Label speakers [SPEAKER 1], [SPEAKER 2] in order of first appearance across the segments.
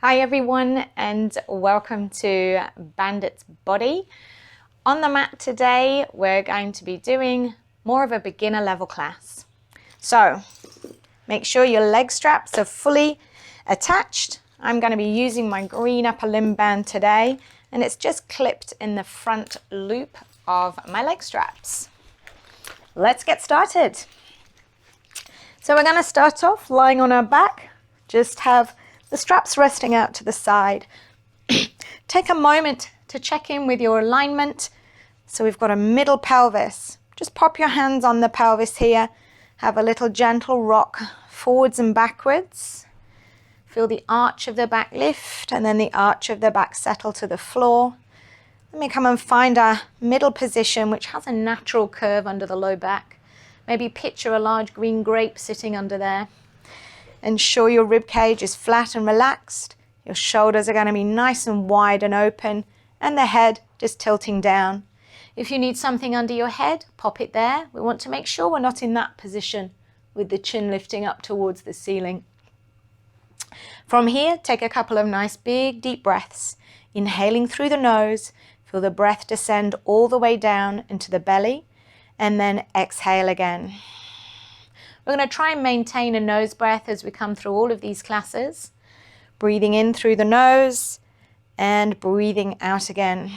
[SPEAKER 1] Hi everyone and welcome to Bandit's Body. On the mat today we're going to be doing more of a beginner level class. So make sure your leg straps are fully attached. I'm going to be using my green upper limb band today and it's just clipped in the front loop of my leg straps. Let's get started. So we're going to start off lying on our back. Just have the straps resting out to the side. Take a moment to check in with your alignment. So we've got a middle pelvis. Just pop your hands on the pelvis here. Have a little gentle rock forwards and backwards. Feel the arch of the back lift and then the arch of the back settle to the floor. Let me come and find our middle position, which has a natural curve under the low back. Maybe picture a large green grape sitting under there. Ensure your rib cage is flat and relaxed. Your shoulders are going to be nice and wide and open, and the head just tilting down. If you need something under your head, pop it there. We want to make sure we're not in that position with the chin lifting up towards the ceiling. From here, take a couple of nice big deep breaths. Inhaling through the nose, feel the breath descend all the way down into the belly, and then exhale again. We're going to try and maintain a nose breath as we come through all of these classes. Breathing in through the nose and breathing out again.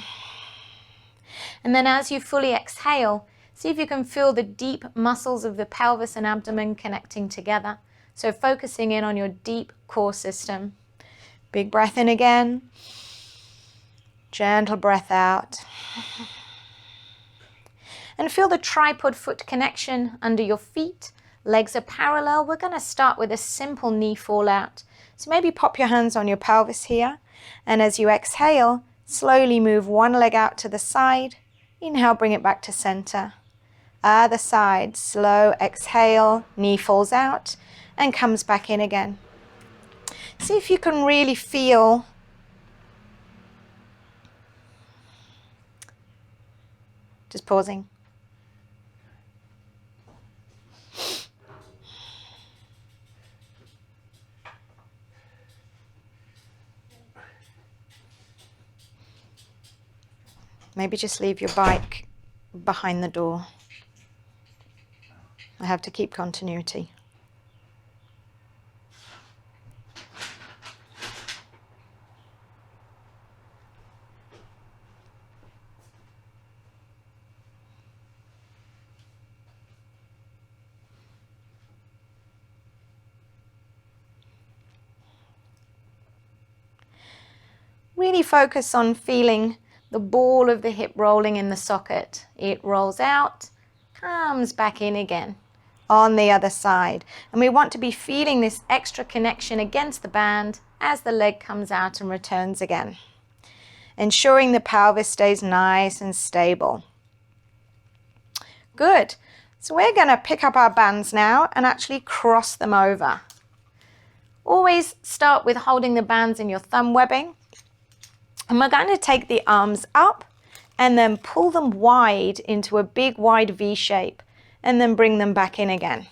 [SPEAKER 1] And then as you fully exhale, see if you can feel the deep muscles of the pelvis and abdomen connecting together. So focusing in on your deep core system. Big breath in again. Gentle breath out. And feel the tripod foot connection under your feet. Legs are parallel. We're going to start with a simple knee fall out. So maybe pop your hands on your pelvis here. And as you exhale, slowly move one leg out to the side. Inhale, bring it back to center. Other side, slow exhale, knee falls out and comes back in again. See if you can really feel just pausing. Maybe just leave your bike behind the door. I have to keep continuity. Really focus on feeling the ball of the hip rolling in the socket. It rolls out, comes back in again on the other side. And we want to be feeling this extra connection against the band as the leg comes out and returns again. Ensuring the pelvis stays nice and stable. Good. So we're going to pick up our bands now and actually cross them over. Always start with holding the bands in your thumb webbing. And we're going to take the arms up and then pull them wide into a big wide V shape and then bring them back in again.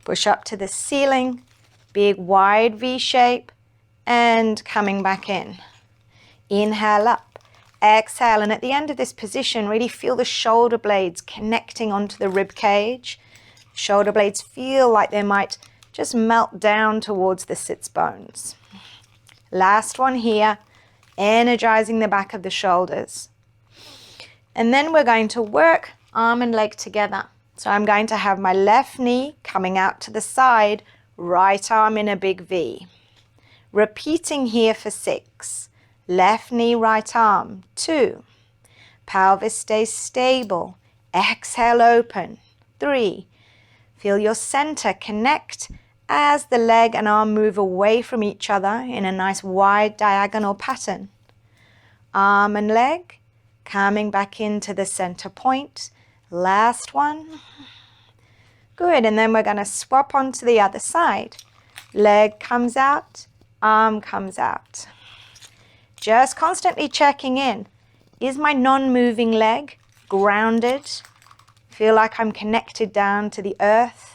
[SPEAKER 1] Push up to the ceiling, big wide V shape and coming back in. Inhale up, exhale, and at the end of this position really feel the shoulder blades connecting onto the rib cage. Shoulder blades feel like they might just melt down towards the sits bones. Last one here. Energizing the back of the shoulders. And then we're going to work arm and leg together. So I'm going to have my left knee coming out to the side, right arm in a big V. Repeating here for 6. Left knee, right arm, 2. Pelvis stays stable. Exhale, open, 3. Feel your center connect as the leg and arm move away from each other in a nice wide diagonal pattern. Arm and leg coming back into the center point. Last one. Good, and then we're going to swap onto the other side. Leg comes out, arm comes out. Just constantly checking in. Is my non-moving leg grounded? Feel like I'm connected down to the earth.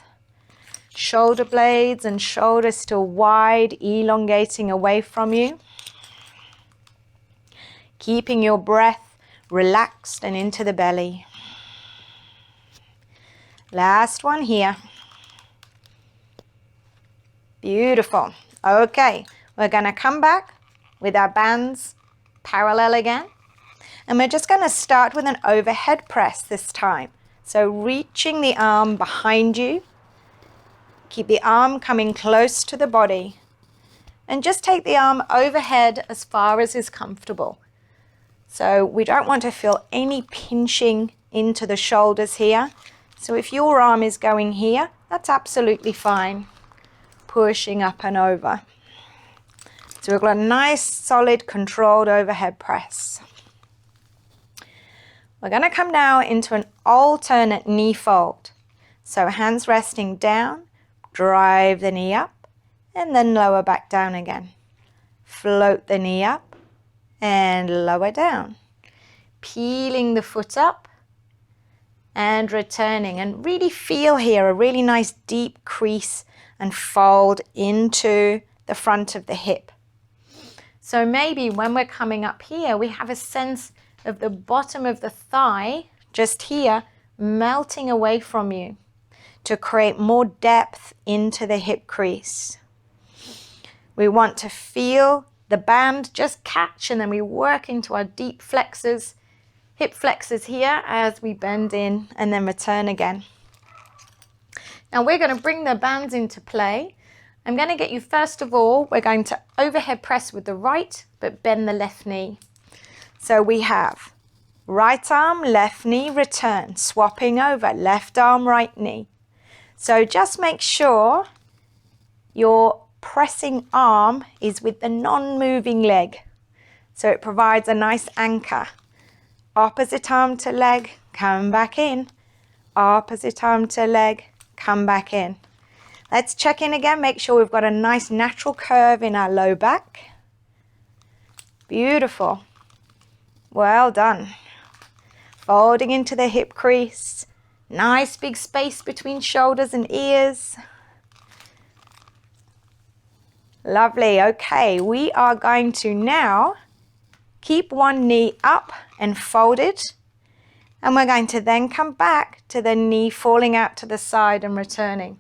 [SPEAKER 1] Shoulder blades and shoulders still wide, elongating away from you. Keeping your breath relaxed and into the belly. Last one here. Beautiful. Okay, we're going to come back with our bands parallel again. And we're just going to start with an overhead press this time. So reaching the arm behind you. Keep the arm coming close to the body. And just take the arm overhead as far as is comfortable. So we don't want to feel any pinching into the shoulders here. So if your arm is going here, that's absolutely fine. Pushing up and over. So we've got a nice, solid, controlled overhead press. We're going to come now into an alternate knee fold. So hands resting down, drive the knee up, and then lower back down again. Float the knee up and lower down. Peeling the foot up and returning. And really feel here a really nice deep crease and fold into the front of the hip. So maybe when we're coming up here, we have a sense of the bottom of the thigh, just here, melting away from you to create more depth into the hip crease. We want to feel the band just catch, and then we work into our deep flexors, hip flexors here as we bend in and then return again. Now we're going to bring the bands into play. I'm going to get you, first of all, we're going to overhead press with the right, but bend the left knee. So we have right arm, left knee, return, swapping over, left arm, right knee. So just make sure your pressing arm is with the non-moving leg. So it provides a nice anchor. Opposite arm to leg, come back in. Opposite arm to leg, come back in. Let's check in again, make sure we've got a nice natural curve in our low back. Beautiful. Well done. Folding into the hip crease. Nice big space between shoulders and ears. Lovely. Okay, we are going to now keep one knee up and folded. And we're going to then come back to the knee falling out to the side and returning.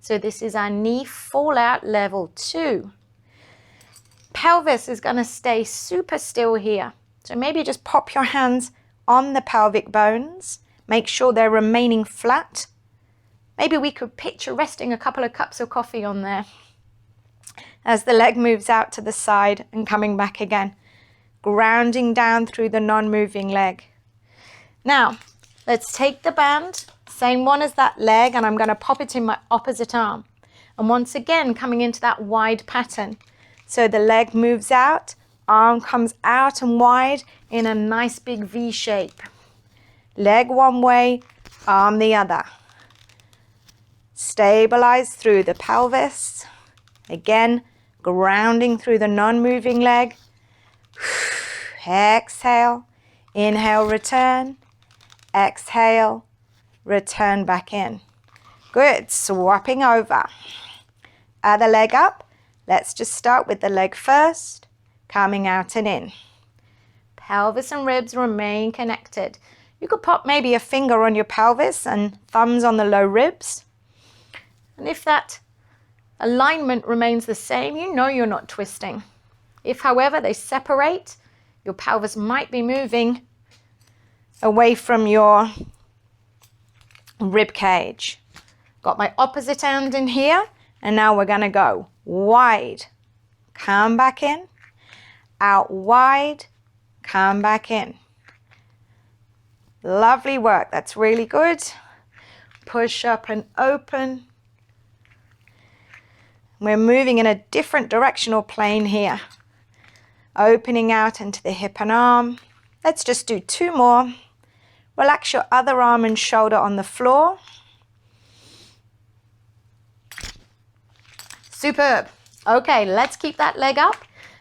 [SPEAKER 1] So this is our knee fall out level 2. Pelvis is going to stay super still here. So maybe just pop your hands on the pelvic bones. Make sure they're remaining flat. Maybe we could picture resting a couple of cups of coffee on there as the leg moves out to the side and coming back again. Grounding down through the non-moving leg. Now, let's take the band, same one as that leg, and I'm going to pop it in my opposite arm. And once again, coming into that wide pattern. So the leg moves out, arm comes out and wide in a nice big V shape. Leg one way, arm the other. Stabilize through the pelvis. Again, grounding through the non-moving leg. Exhale, inhale, return. Exhale, return back in. Good, swapping over. Other leg up. Let's just start with the leg first, coming out and in. Pelvis and ribs remain connected. You could pop maybe a finger on your pelvis and thumbs on the low ribs. And if that alignment remains the same, you know you're not twisting. If, however, they separate, your pelvis might be moving away from your rib cage. Got my opposite hand in here, and now we're going to go wide, come back in, out wide, come back in. Lovely work, that's really good. Push up and open. We're moving in a different directional plane here. Opening out into the hip and arm. Let's just do 2 more. Relax your other arm and shoulder on the floor. Superb. Okay, let's keep that leg up.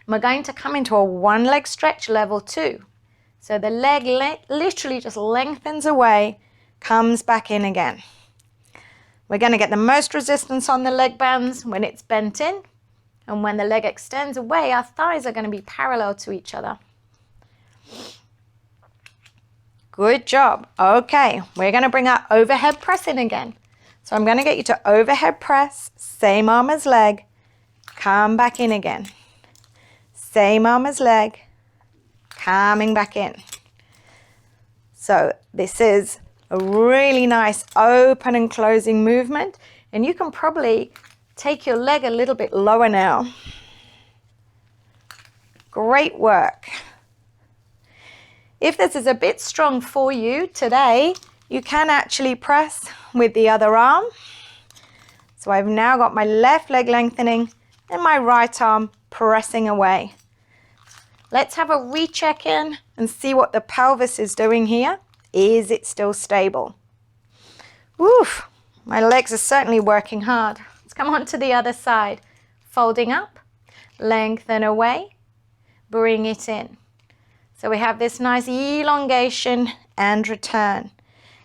[SPEAKER 1] We're going to come into a one leg stretch level 2. So the leg literally just lengthens away, comes back in again. We're going to get the most resistance on the leg bands when it's bent in. And when the leg extends away, our thighs are going to be parallel to each other. Good job. Okay, we're going to bring our overhead press in again. So I'm going to get you to overhead press, same arm as leg, come back in again. Same arm as leg, coming back in. So this is a really nice open and closing movement, and you can probably take your leg a little bit lower now. Great work. If this is a bit strong for you today, you can actually press with the other arm. So I've now got my left leg lengthening and my right arm pressing away. Let's have a recheck in and see what the pelvis is doing here. Is it still stable? Woof, my legs are certainly working hard. Let's come on to the other side. Folding up, lengthen away, bring it in. So we have this nice elongation and return.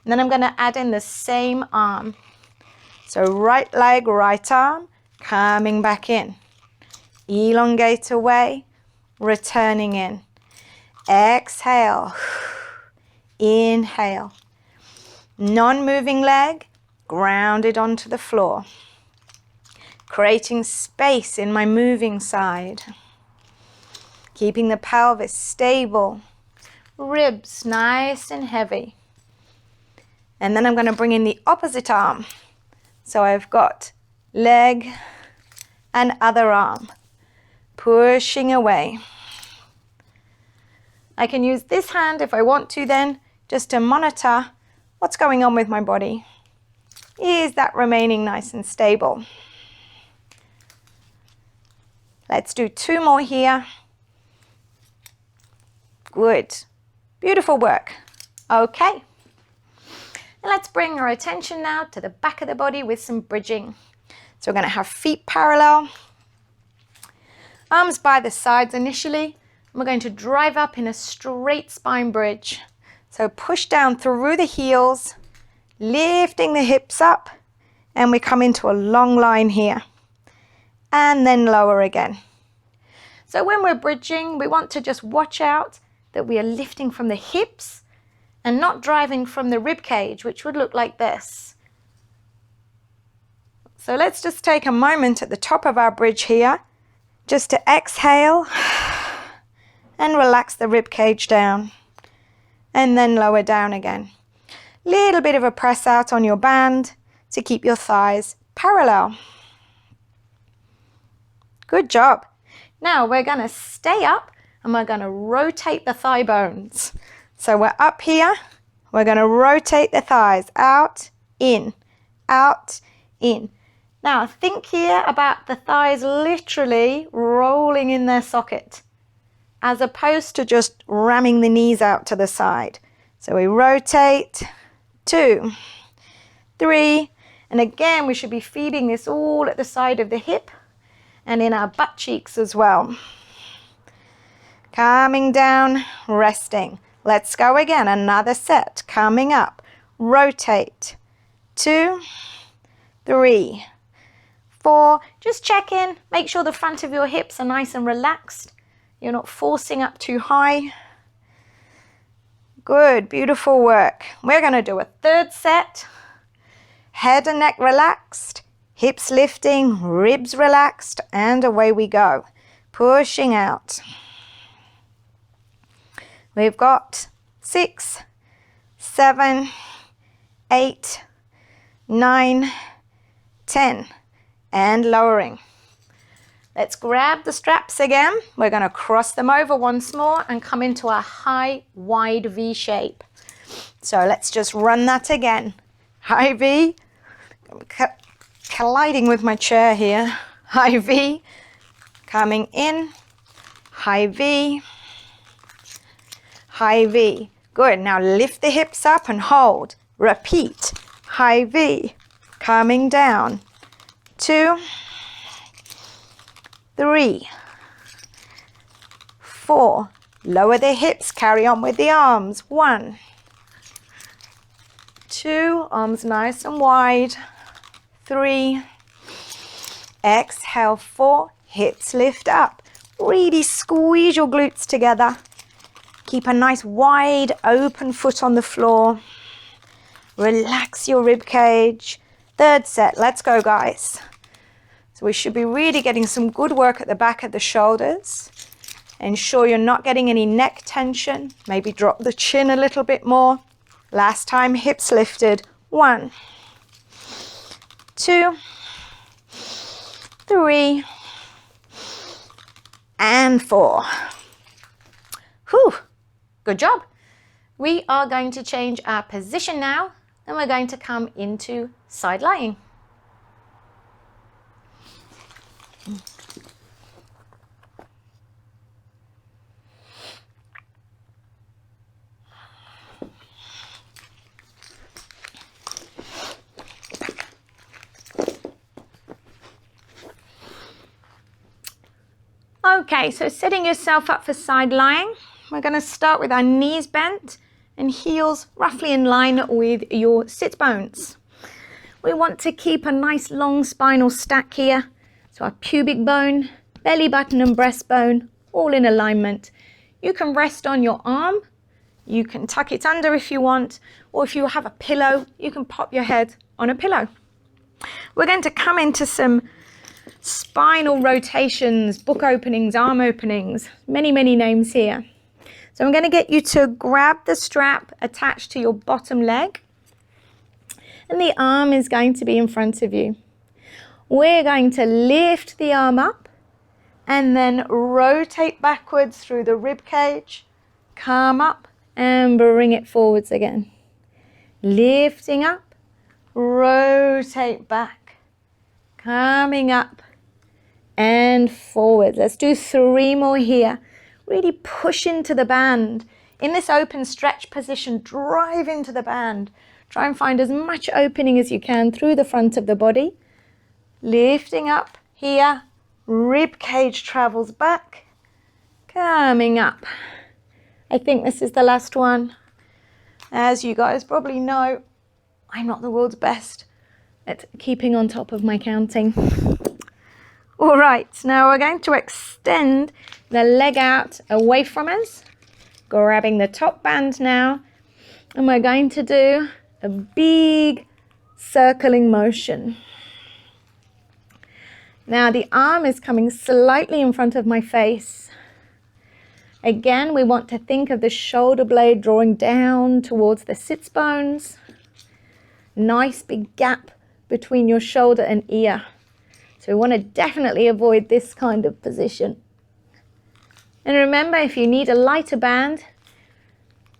[SPEAKER 1] And then I'm going to add in the same arm. So right leg, right arm, coming back in. Elongate away, returning in. Exhale. Inhale. Non-moving leg, grounded onto the floor. Creating space in my moving side. Keeping the pelvis stable. Ribs nice and heavy. And then I'm going to bring in the opposite arm. So I've got leg and other arm. Pushing away. I can use this hand if I want to then, just to monitor what's going on with my body. Is that remaining nice and stable? Let's do 2 more here. Good. Beautiful work. Okay. And let's bring our attention now to the back of the body with some bridging. So we're going to have feet parallel. Arms by the sides initially. And we're going to drive up in a straight spine bridge. So push down through the heels, lifting the hips up, and we come into a long line here. And then lower again. So when we're bridging, we want to just watch out that we are lifting from the hips and not driving from the rib cage, which would look like this. So let's just take a moment at the top of our bridge here, just to exhale and relax the rib cage down. And then lower down again. Little bit of a press out on your band to keep your thighs parallel. Good job. Now we're going to stay up and we're going to rotate the thigh bones. So we're up here. We're going to rotate the thighs out, in, out, in. Now think here about the thighs literally rolling in their socket, as opposed to just ramming the knees out to the side. So we rotate, 2, 3, and again we should be feeding this all at the side of the hip and in our butt cheeks as well. Coming down, resting. Let's go again, another set. Coming up, rotate, 2, 3, 4. Just check in, make sure the front of your hips are nice and relaxed. You're not forcing up too high. Good, beautiful work. We're going to do a 3rd set. Head and neck relaxed, hips lifting, ribs relaxed, and away we go. Pushing out. We've got 6, 7, 8, 9, 10, and lowering. Let's grab the straps again. We're going to cross them over once more and come into a high, wide V shape. So let's just run that again. High V. Colliding with my chair here. High V. Coming in. High V. High V. Good. Now lift the hips up and hold. Repeat. High V. Coming down. 2, 3, 4. Lower the hips, carry on with the arms. 1, 2, arms nice and wide. 3. Exhale, 4. Hips lift up. Really squeeze your glutes together. Keep a nice wide open foot on the floor. Relax your rib cage. 3rd set. Let's go, guys. So we should be really getting some good work at the back of the shoulders. Ensure you're not getting any neck tension. Maybe drop the chin a little bit more. Last time, hips lifted. 1, 2, 3, and 4. Whew, good job. We are going to change our position now, and we're going to come into side lying. Okay, so setting yourself up for side lying, we're going to start with our knees bent and heels roughly in line with your sit bones. We want to keep a nice long spinal stack here. So our pubic bone, belly button and breastbone, all in alignment. You can rest on your arm, you can tuck it under if you want, or if you have a pillow, you can pop your head on a pillow. We're going to come into some spinal rotations, book openings, arm openings, many names here. So I'm going to get you to grab the strap attached to your bottom leg, and the arm is going to be in front of you. We're going to lift the arm up and then rotate backwards through the rib cage, come up and bring it forwards again. Lifting up, rotate back, coming up and forward. Let's do 3 more here. Really push into the band. In this open stretch position, drive into the band. Try and find as much opening as you can through the front of the body. Lifting up here, rib cage travels back, coming up. I think this is the last one. As you guys probably know, I'm not the world's best at keeping on top of my counting. All right, now we're going to extend the leg out away from us, grabbing the top band now, and we're going to do a big circling motion. Now the arm is coming slightly in front of my face. Again, we want to think of the shoulder blade drawing down towards the sits bones. Nice big gap between your shoulder and ear. So we want to definitely avoid this kind of position. And remember, if you need a lighter band,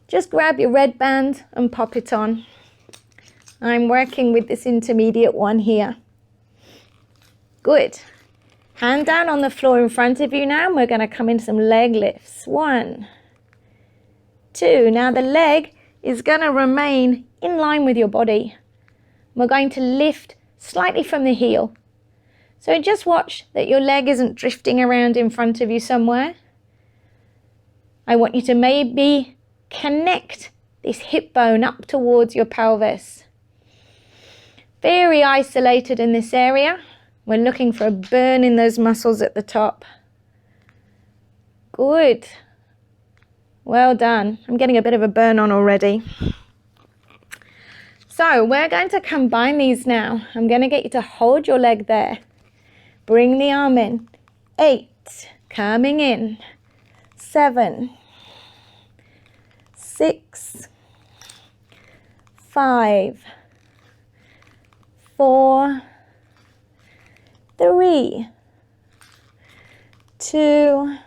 [SPEAKER 1] just grab your red band and pop it on. I'm working with this intermediate one here. Good. Hand down on the floor in front of you now, and we're going to come into some leg lifts. 1, 2. Now the leg is going to remain in line with your body. We're going to lift slightly from the heel. So just watch that your leg isn't drifting around in front of you somewhere. I want you to maybe connect this hip bone up towards your pelvis. Very isolated in this area. We're looking for a burn in those muscles at the top. Good. Well done. I'm getting a bit of a burn on already. So we're going to combine these now. I'm going to get you to hold your leg there. Bring the arm in. 8, coming in. 7, 6, 5, 4, 3, 2,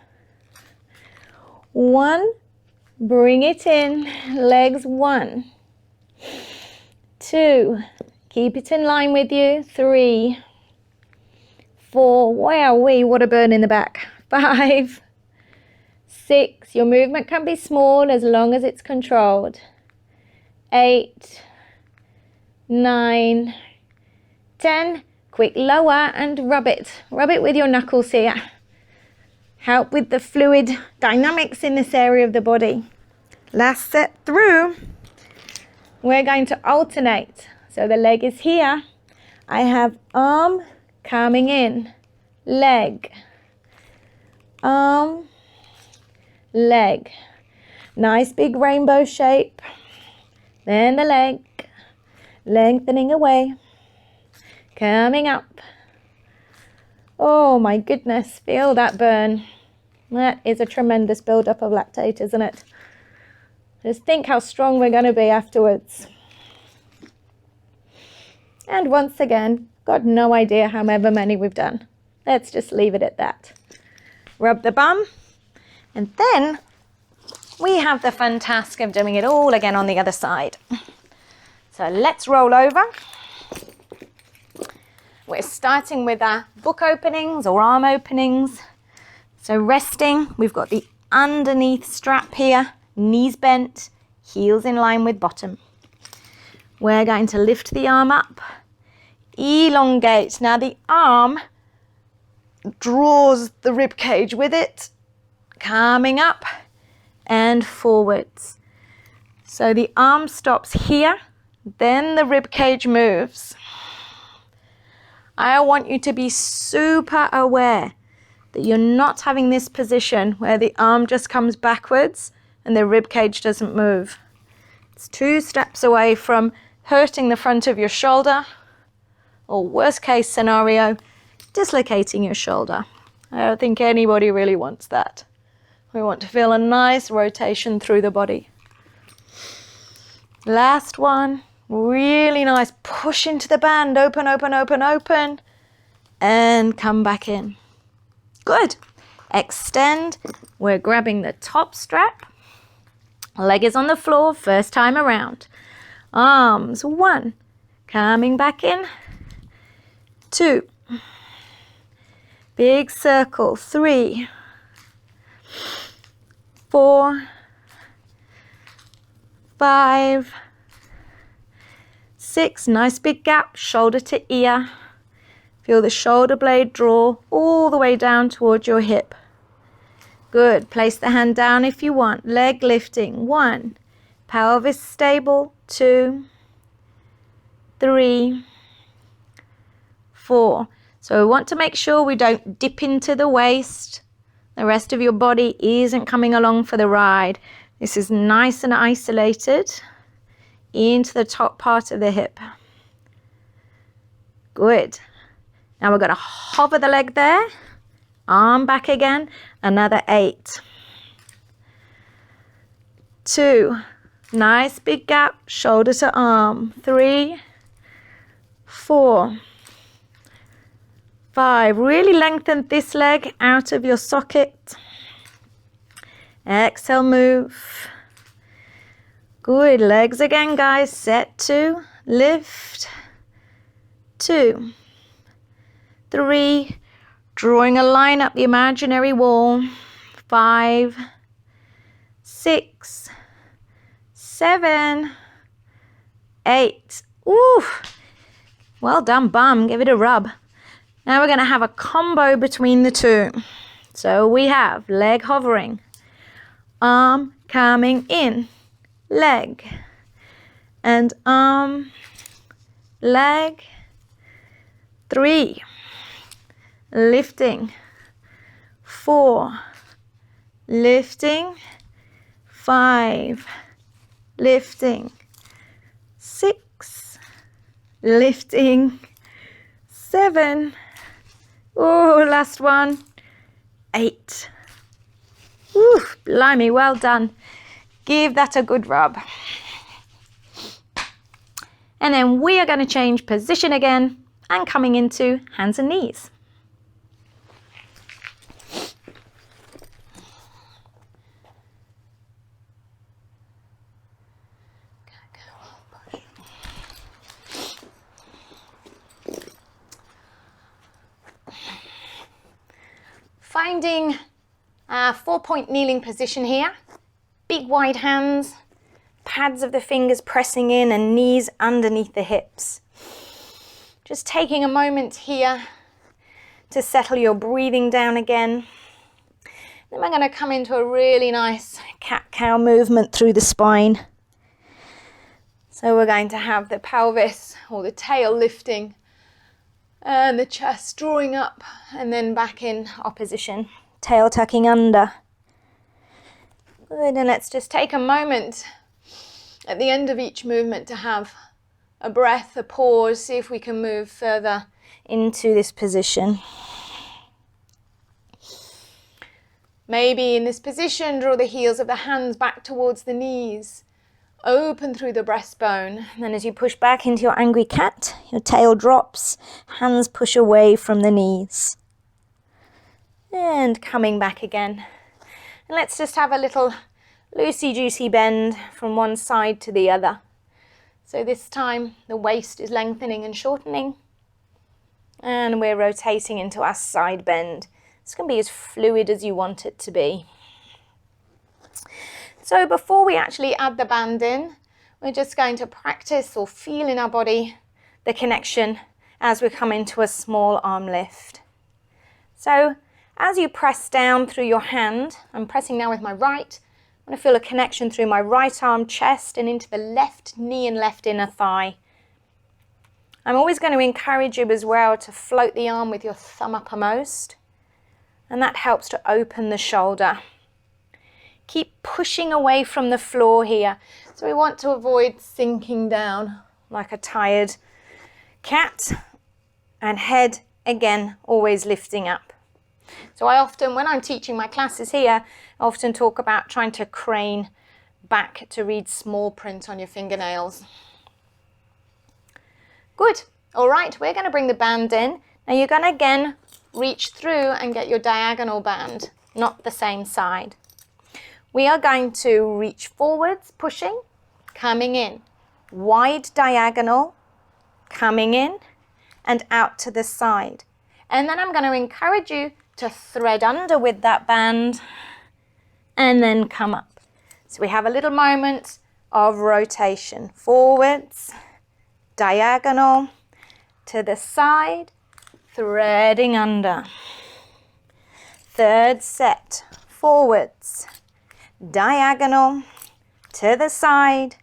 [SPEAKER 1] 1. Bring it in. Legs 1, 2. Keep it in line with you. 3, 4. Wowee, what a burn in the back. 5, 6. Your movement can be small as long as it's controlled. 8, 9, 10. Quick lower and rub it. Rub it with your knuckles here. Help with the fluid dynamics in this area of the body. Last set through. We're going to alternate. So the leg is here. I have arm coming in, leg, arm, leg. Nice big rainbow shape. Then the leg, lengthening away, coming up. Oh my goodness, feel that burn. That is a tremendous build-up of lactate, isn't it? Just think how strong we're going to be afterwards. And once again, got no idea however many we've done. Let's just leave it at that. Rub the bum, and then we have the fun task of doing it all again on the other side. So let's roll over. We're starting with our book openings or arm openings. So resting, we've got the underneath strap here, knees bent, heels in line with bottom. We're going to lift the arm up, elongate. Now the arm draws the rib cage with it, coming up and forwards. So the arm stops here, then the rib cage moves. I want you to be super aware that you're not having this position where the arm just comes backwards and the rib cage doesn't move. It's 2 steps away from hurting the front of your shoulder, or worst case scenario, dislocating your shoulder. I don't think anybody really wants that. We want to feel a nice rotation through the body. Last one, really nice. Push into the band, open, open, open, open, and come back in. Good. Extend. We're grabbing the top strap. Leg is on the floor, first time around. Arms, 1. Coming back in. 2. Big circle, 3. 4. 5. 6. Nice big gap, shoulder to ear. Feel the shoulder blade draw all the way down towards your hip. Good. Place the hand down if you want. Leg lifting. 1. Pelvis stable. 2. 3. 4. So we want to make sure we don't dip into the waist. The rest of your body isn't coming along for the ride. This is nice and isolated into the top part of the hip. Good. Now we're going to hover the leg there. Arm back again. Another 8. 2. Nice big gap. Shoulder to arm. 3. 4. 5. Really lengthen this leg out of your socket. Exhale, move. Good. Legs again, guys. Set 2. Lift. 2. 3. Drawing a line up the imaginary wall. 5. 6. 7. 8. Ooh. Well done, bum. Give it a rub. Now we're going to have a combo between the two. So we have leg hovering, arm coming in, leg, and arm, leg, 3, lifting, 4, lifting, 5, lifting, 6, lifting, 7, oh, last one, 8. Ooh, blimey, well done. Give that a good rub. And then we are going to change position again and coming into hands and knees. Finding a 4-point kneeling position here. Big wide hands, pads of the fingers pressing in and knees underneath the hips. Just taking a moment here to settle your breathing down again. Then we're going to come into a really nice cat-cow movement through the spine. So we're going to have the pelvis or the tail lifting And the chest drawing up and then back in opposition. Tail tucking under. Good, and let's just take a moment at the end of each movement to have a breath, a pause, see if we can move further into this position. Maybe in this position, draw the heels of the hands back towards the knees. Open through the breastbone. And then as you push back into your angry cat, your tail drops, hands push away from the knees. And coming back again. And let's just have a little loosey-goosey bend from one side to the other. So this time the waist is lengthening and shortening. And we're rotating into our side bend. It's going to be as fluid as you want it to be. So before we actually add the band in, we're just going to practice or feel in our body the connection as we come into a small arm lift. So as you press down through your hand, I'm pressing now with my right, I want to feel a connection through my right arm, chest, and into the left knee and left inner thigh. I'm always going to encourage you as well to float the arm with your thumb uppermost, and that helps to open the shoulder. Keep pushing away from the floor here. So we want to avoid sinking down like a tired cat, and head again always lifting up. So I often, when I'm teaching my classes here, I often talk about trying to crane back to read small print on your fingernails. Good. All right, we're going to bring the band in. Now you're going to again reach through and get your diagonal band, not the same side. We are going to reach forwards, pushing, coming in, wide diagonal, coming in, and out to the side. And then I'm going to encourage you to thread under with that band and then come up. So we have a little moment of rotation. Forwards, diagonal, to the side, threading under. Third set, forwards, diagonal, to the side,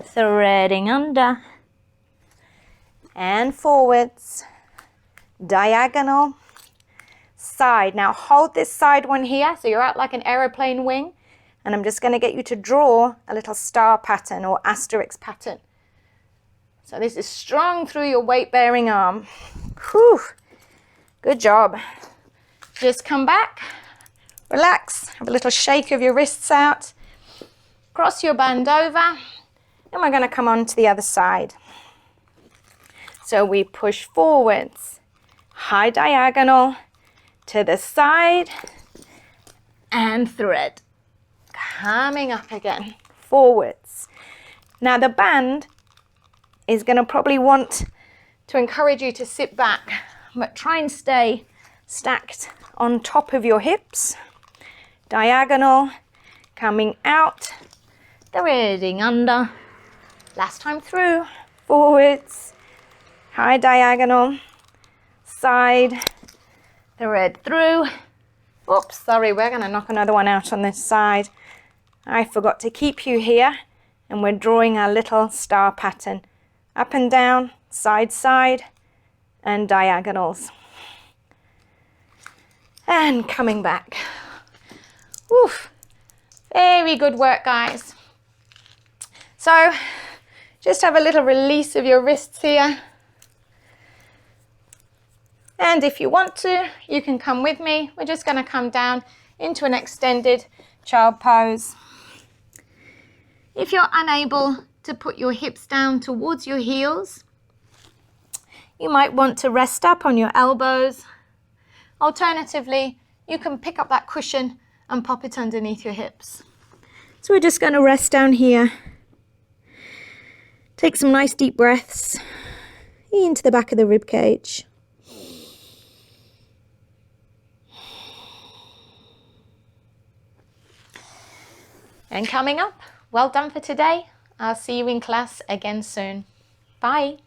[SPEAKER 1] threading under, and forwards, diagonal, side. Now hold this side one here, so you're out like an aeroplane wing, and I'm just going to get you to draw a little star pattern or asterisk pattern. So this is strong through your weight-bearing arm. Whew. Good job. Just come back, relax, have a little shake of your wrists out, cross your band over, and we're going to come on to the other side. So we push forwards, high diagonal, to the side, and thread. Coming up again, forwards. Now the band is going to probably want to encourage you to sit back, but try and stay stacked on top of your hips. Diagonal, coming out, threading under. Last time through, forwards, high diagonal, side, thread through. Oops, sorry, we're going to knock another one out on this side. I forgot to keep you here, and we're drawing our little star pattern. Up and down, side, side, and diagonals. And coming back. Oof. Very good work, guys. So, just have a little release of your wrists here. And if you want to, you can come with me. We're just going to come down into an extended child pose. If you're unable to put your hips down towards your heels, you might want to rest up on your elbows. Alternatively, you can pick up that cushion and pop it underneath your hips. So we're just going to rest down here. Take some nice deep breaths into the back of the rib cage. And coming up, well done for today. I'll see you in class again soon. Bye.